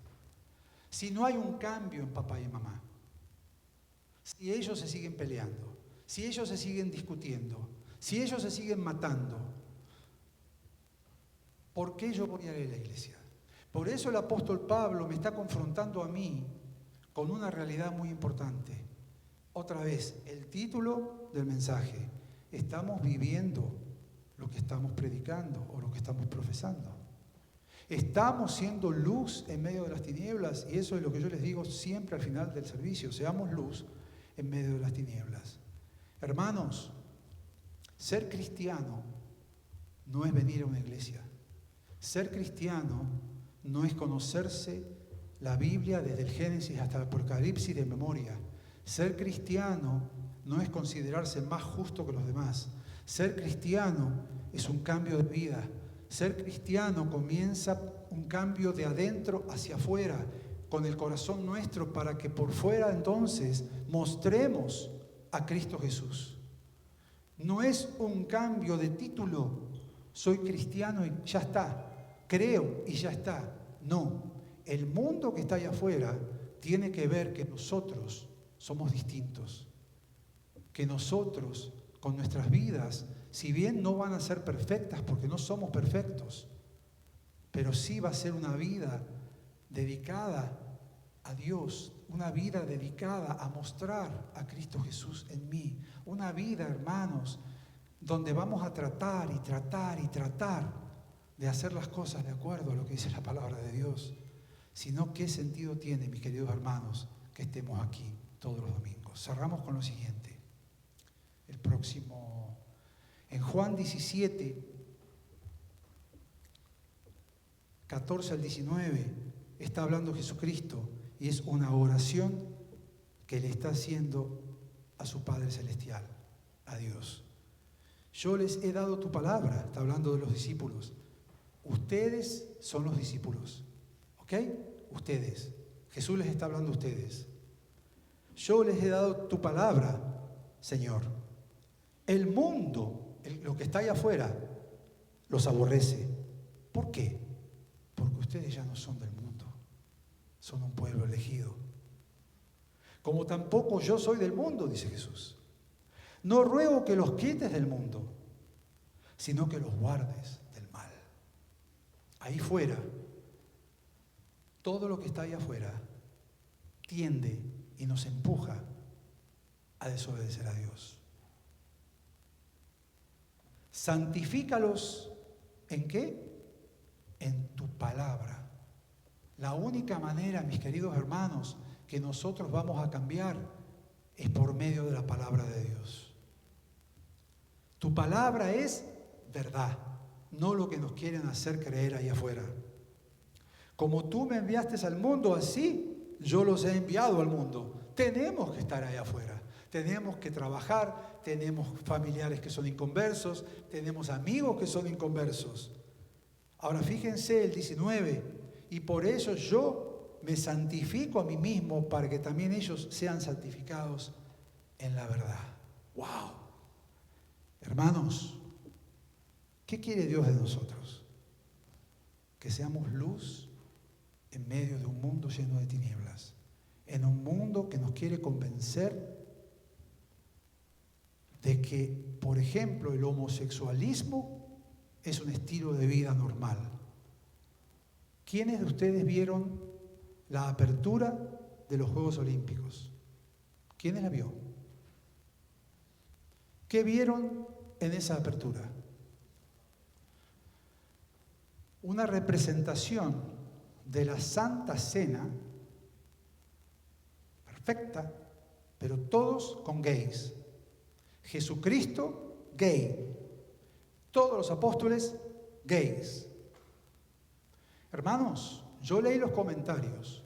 Si no hay un cambio en papá y mamá, si ellos se siguen peleando, si ellos se siguen discutiendo, si ellos se siguen matando, ¿por qué yo voy a ir a la iglesia? Por eso el apóstol Pablo me está confrontando a mí con una realidad muy importante. Otra vez, el título del mensaje: ¿estamos viviendo lo que estamos predicando o lo que estamos profesando? Estamos siendo luz en medio de las tinieblas, y eso es lo que yo les digo siempre al final del servicio: seamos luz en medio de las tinieblas. Hermanos, ser cristiano no es venir a una iglesia. Ser cristiano no es conocerse la Biblia desde el Génesis hasta el Apocalipsis de memoria. Ser cristiano no es considerarse más justo que los demás. Ser cristiano es un cambio de vida. Ser cristiano comienza un cambio de adentro hacia afuera, con el corazón nuestro, para que por fuera entonces mostremos a Cristo Jesús. No es un cambio de título, soy cristiano y ya está, creo y ya está. No, el mundo que está allá afuera tiene que ver que nosotros somos distintos, que nosotros con nuestras vidas, si bien no van a ser perfectas porque no somos perfectos, pero sí va a ser una vida dedicada a Dios, una vida dedicada a mostrar a Cristo Jesús en mí, una vida, hermanos, donde vamos a tratar y tratar y tratar de hacer las cosas de acuerdo a lo que dice la palabra de Dios. Sino, ¿qué sentido tiene, mis queridos hermanos, que estemos aquí todos los domingos? Cerramos con lo siguiente. El próximo, en Juan 17, 14 al 19, está hablando Jesucristo y es una oración que le está haciendo a su Padre Celestial, a Dios. Yo les he dado tu palabra, está hablando de los discípulos. Ustedes son los discípulos, ¿ok? Ustedes. Jesús les está hablando a ustedes. Yo les he dado tu palabra, Señor. El mundo, lo que está allá afuera, los aborrece. ¿Por qué? Porque ustedes ya no son del mundo, son un pueblo elegido. Como tampoco yo soy del mundo, dice Jesús. No ruego que los quites del mundo, sino que los guardes del mal. Ahí fuera, todo lo que está ahí afuera tiende y nos empuja a desobedecer a Dios. Santifícalos, ¿en qué? En tu palabra. La única manera, mis queridos hermanos, que nosotros vamos a cambiar es por medio de la palabra de Dios. Tu palabra es verdad, no lo que nos quieren hacer creer ahí afuera. Como tú me enviaste al mundo, así yo los he enviado al mundo. Tenemos que estar ahí afuera, tenemos que trabajar, tenemos familiares que son inconversos, tenemos amigos que son inconversos. Ahora fíjense el 19, y por eso yo me santifico a mí mismo para que también ellos sean santificados en la verdad. ¡Wow! Hermanos, ¿qué quiere Dios de nosotros? Que seamos luz en medio de un mundo lleno de tinieblas, en un mundo que nos quiere convencer de que, por ejemplo, el homosexualismo es un estilo de vida normal. ¿Quiénes de ustedes vieron la apertura de los Juegos Olímpicos? ¿Quiénes la vio? ¿Qué vieron en esa apertura? Una representación de la Santa Cena, perfecta, pero todos con gays. Jesucristo, gay. Todos los apóstoles, gays. Hermanos, yo leí los comentarios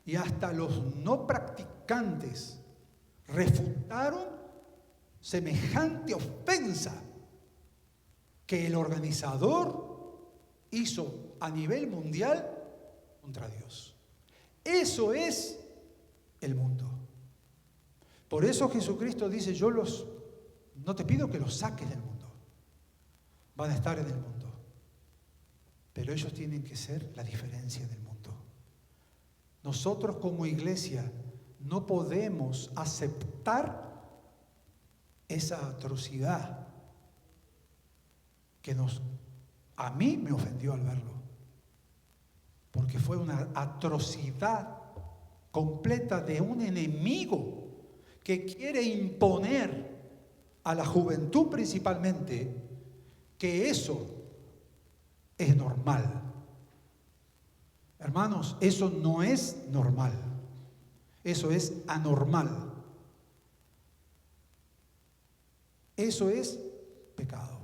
y hasta los no practicantes refutaron semejante ofensa que el organizador hizo a nivel mundial contra Dios. Eso es el mundo. Por eso Jesucristo dice, no te pido que los saques del mundo. Van a estar en el mundo. Pero ellos tienen que ser la diferencia del mundo. Nosotros como iglesia no podemos aceptar esa atrocidad que a mí me ofendió al verlo. Porque fue una atrocidad completa de un enemigo que quiere imponer a la juventud principalmente que eso es normal. Hermanos, eso no es normal. Eso es anormal. Eso es pecado.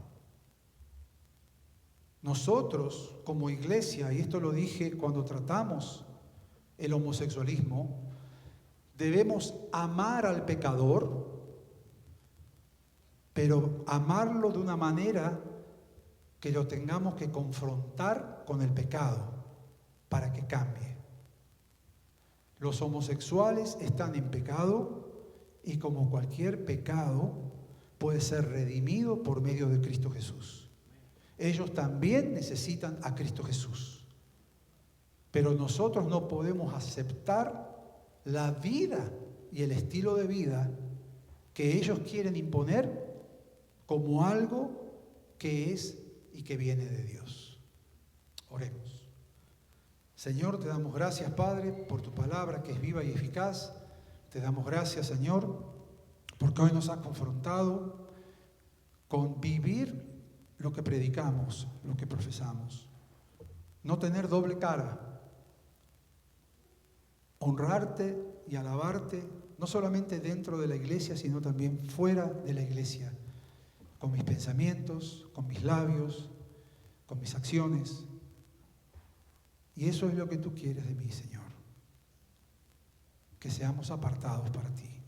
Nosotros como iglesia, y esto lo dije cuando tratamos el homosexualismo, debemos amar al pecador, pero amarlo de una manera que lo tengamos que confrontar con el pecado para que cambie. Los homosexuales están en pecado y como cualquier pecado puede ser redimido por medio de Cristo Jesús. Ellos también necesitan a Cristo Jesús. Pero nosotros no podemos aceptar la vida y el estilo de vida que ellos quieren imponer como algo que es y que viene de Dios. Oremos. Señor, te damos gracias, Padre, por tu palabra que es viva y eficaz. Te damos gracias, Señor, porque hoy nos has confrontado con vivir lo que predicamos, lo que profesamos. No tener doble cara. Honrarte y alabarte, no solamente dentro de la iglesia, sino también fuera de la iglesia, con mis pensamientos, con mis labios, con mis acciones. Y eso es lo que tú quieres de mí, Señor. Que seamos apartados para ti.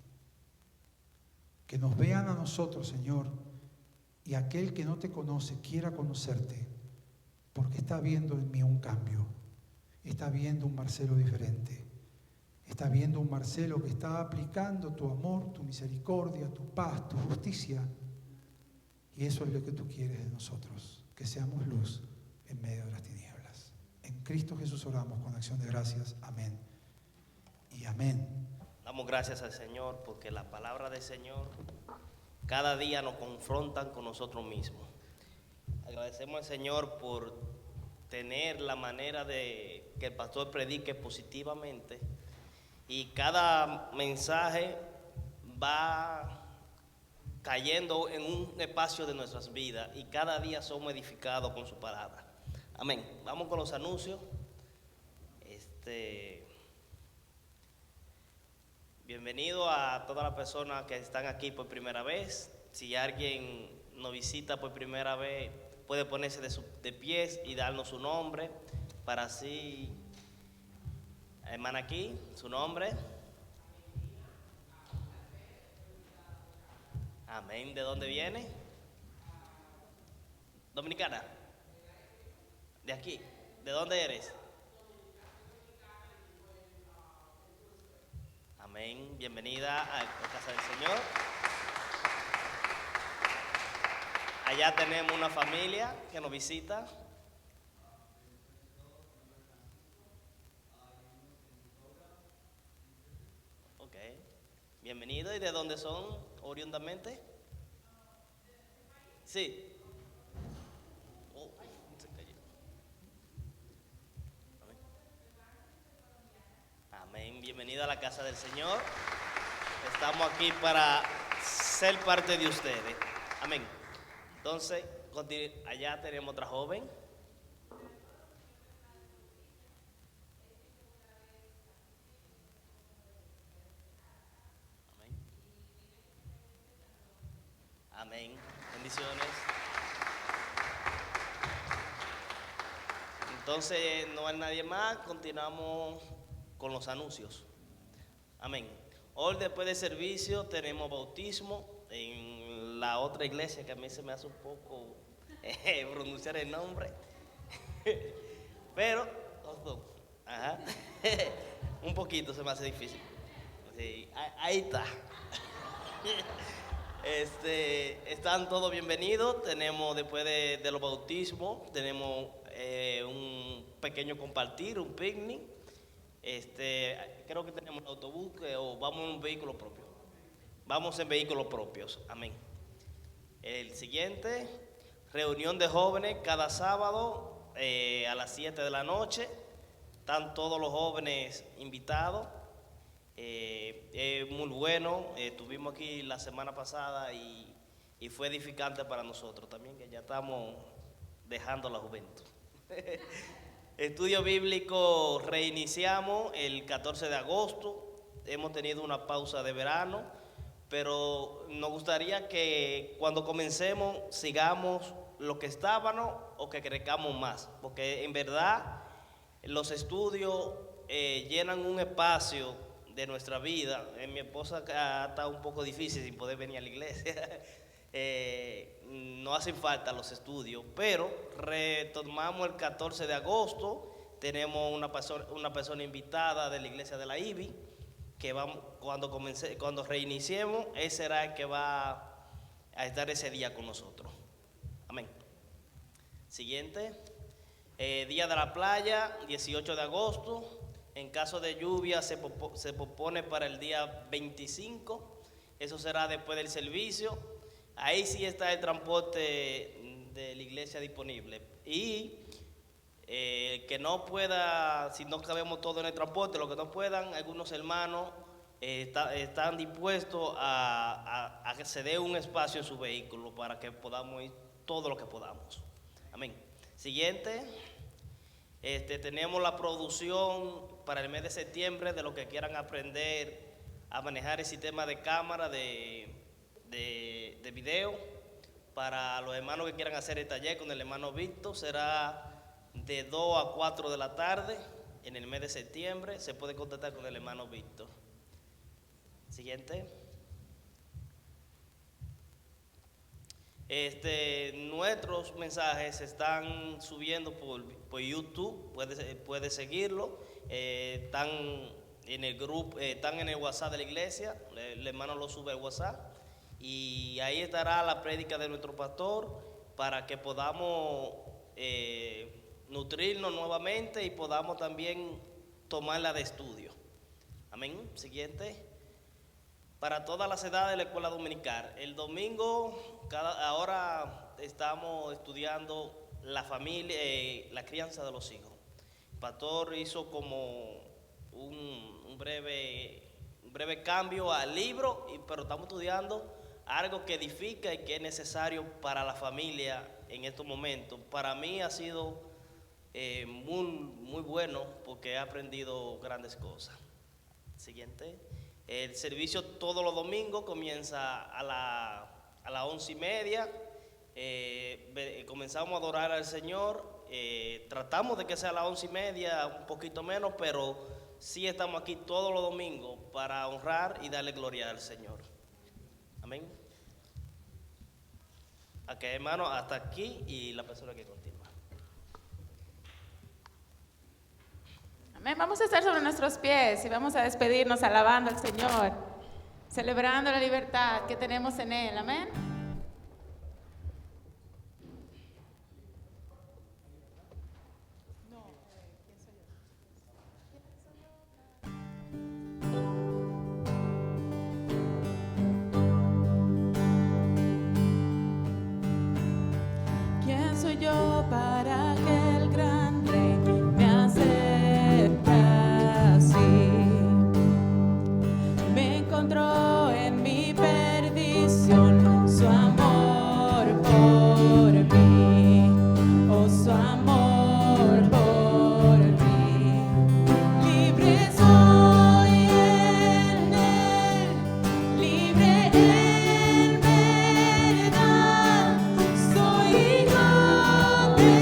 Que nos vean a nosotros, Señor, y aquel que no te conoce quiera conocerte, porque está viendo en mí un cambio, está viendo un Marcelo diferente, está viendo un Marcelo que está aplicando tu amor, tu misericordia, tu paz, tu justicia. Y eso es lo que tú quieres de nosotros, que seamos luz en medio de las tinieblas. En Cristo Jesús oramos con acción de gracias. Amén y amén. Damos gracias al Señor porque la palabra del Señor cada día nos confrontan con nosotros mismos. Agradecemos al Señor por tener la manera de que el pastor predique positivamente y cada mensaje va cayendo en un espacio de nuestras vidas y cada día somos edificados con su palabra. Amén. Vamos con los anuncios. Bienvenido a todas las personas que están aquí por primera vez. Si alguien nos visita por primera vez, puede ponerse de pies y darnos su nombre para así. Hermana aquí, su nombre. Amén. ¿De dónde viene? Dominicana. De aquí. ¿De dónde eres? Amén. Bienvenida a la casa del Señor. Allá tenemos una familia que nos visita. Ok. Bienvenido. ¿Y de dónde son oriundamente? Sí. Oh, se cayó. Amén. Bienvenido a la casa del Señor. Estamos aquí para ser parte de ustedes. Amén. Entonces, allá tenemos otra joven. Amén. Amén. Bendiciones. Entonces, no hay nadie más. Continuamos con los anuncios. Amén. Hoy, después del servicio, tenemos bautismo en la otra iglesia que a mí se me hace un poco pronunciar el nombre. Pero, ajá, un poquito se me hace difícil. Sí, ahí está. Están todos bienvenidos. Tenemos después de los bautismos, tenemos un pequeño compartir, un picnic. Creo que tenemos un autobús o vamos en un vehículo propio. Vamos en vehículos propios. Amén. El siguiente, reunión de jóvenes cada sábado a las 7 de la noche. Están todos los jóvenes invitados. Es muy bueno. Estuvimos aquí la semana pasada y fue edificante para nosotros también, que ya estamos dejando la juventud. Estudio bíblico reiniciamos el 14 de agosto. Hemos tenido una pausa de verano, pero nos gustaría que cuando comencemos sigamos lo que estábamos o que crezcamos más, porque en verdad los estudios llenan un espacio de nuestra vida. Mi esposa está un poco difícil sin poder venir a la iglesia. no hacen falta los estudios, pero retomamos el 14 de agosto. Tenemos una persona invitada de la iglesia de la IBI, que cuando reiniciemos, él será el que va a estar ese día con nosotros. Amén. Siguiente. Día de la playa, 18 de agosto. En caso de lluvia se pospone para el día 25. Eso será después del servicio. Ahí sí está el transporte de la iglesia disponible. Y que no pueda, si no cabemos todo en el transporte, lo que no puedan, algunos hermanos están dispuestos a que se dé un espacio en su vehículo para que podamos ir todo lo que podamos. Amén. Siguiente. Tenemos la producción para el mes de septiembre de los que quieran aprender a manejar el sistema de cámara de video. Para los hermanos que quieran hacer el taller con el hermano Víctor, será de 2 a 4 de la tarde en el mes de septiembre. Se puede contactar con el hermano Víctor. Siguiente. Nuestros mensajes se están subiendo por YouTube, puede seguirlo. Están en el grupo, están en el WhatsApp de la iglesia, el hermano lo sube al WhatsApp, y ahí estará la prédica de nuestro pastor para que podamos nutrirnos nuevamente y podamos también tomarla de estudio. Amén. Siguiente. Para todas las edades de la escuela dominical. El domingo, ahora estamos estudiando la familia, la crianza de los hijos. El pastor hizo como un breve cambio al libro, pero estamos estudiando algo que edifica y que es necesario para la familia en estos momentos. Para mí ha sido muy bueno porque he aprendido grandes cosas. Siguiente. El servicio todos los domingos comienza a las 11:30. Comenzamos a adorar al Señor. Tratamos de que sea a las 11:30, un poquito menos, pero sí estamos aquí todos los domingos para honrar y darle gloria al Señor. Amén. Ok, hermano, hasta aquí y la persona que continúa. Amén. Vamos a estar sobre nuestros pies y vamos a despedirnos alabando al Señor, celebrando la libertad que tenemos en Él. Amén. ¿Quién soy yo para que el gran rey me acepte así? Me encontró en mi perdición su amor por mí, oh su amor por mí. Libre soy en él, libre en verdad, soy hijo de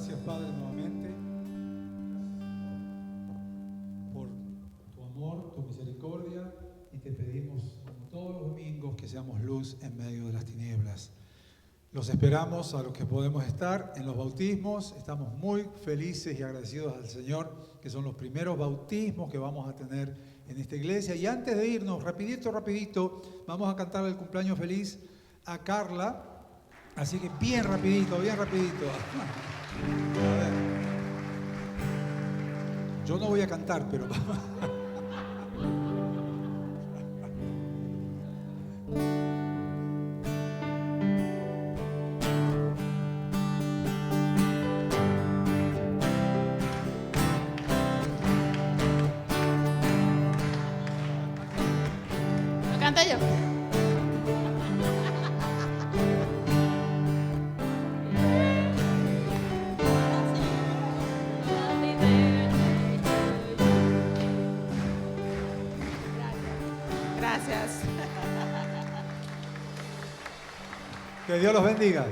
Gracias, Padre, nuevamente por tu amor, tu misericordia, y te pedimos, como todos los domingos, que seamos luz en medio de las tinieblas. Los esperamos a los que podemos estar en los bautismos. Estamos muy felices y agradecidos al Señor, que son los primeros bautismos que vamos a tener en esta iglesia. Y antes de irnos, rapidito, vamos a cantar el cumpleaños feliz a Carla. Así que bien rapidito. A ver. Yo no voy a cantar, pero... ¿Lo canto yo? Gracias. Que Dios los bendiga.